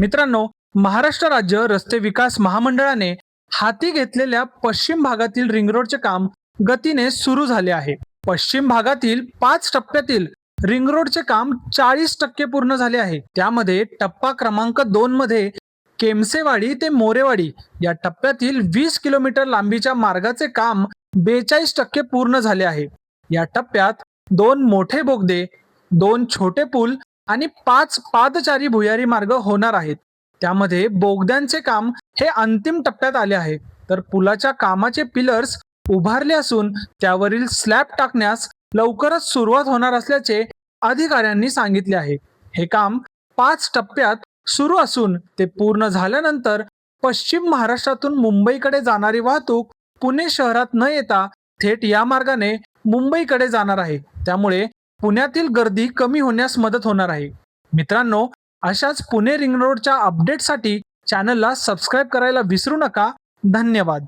मित्रांनो, महाराष्ट्र राज्य रस्ते विकास महामंडळाने हाती घेतलेल्या पश्चिम भागातील रिंग रोडचे काम गतीने सुरू झाले आहे. पश्चिम भागातील 5 टप्प्यातील रिंग रोडचे काम 40% पूर्ण झाले आहे. त्यामध्ये टप्पा क्रमांक 2 मध्ये केमसेवाडी ते मोरेवाडी या टप्प्यातील 20 किलोमीटर लांबीच्या मार्गाचे काम 42% पूर्ण झाले आहे. या टप्प्यात 2 मोठे बोगदे, 2 छोटे पूल आणि 5 पादचारी भुयारी मार्ग होणार आहेत. त्यामध्ये बोगद्यांचे काम हे अंतिम टप्प्यात आले आहे, तर पुलाच्या कामाचे पिलर्स उभारले असून त्यावरील स्लॅब टाकण्यास लवकरच सुरुवात होणार असल्याचे अधिकाऱ्यांनी सांगितले आहे. हे काम 5 टप्प्यात सुरू असून ते पूर्ण झाल्यानंतर पश्चिम महाराष्ट्रातून मुंबईकडे जाणारी वाहतूक पुणे शहरात न येता थेट या मार्गाने मुंबईकडे जाणार आहे. त्यामुळे पुण्यातील गर्दी कमी होण्यास मदत होणार आहे. मित्रांनो, अशाच पुणे रिंग रोडच्या अपडेटसाठी चॅनलला सबस्क्राईब करायला विसरू नका. धन्यवाद.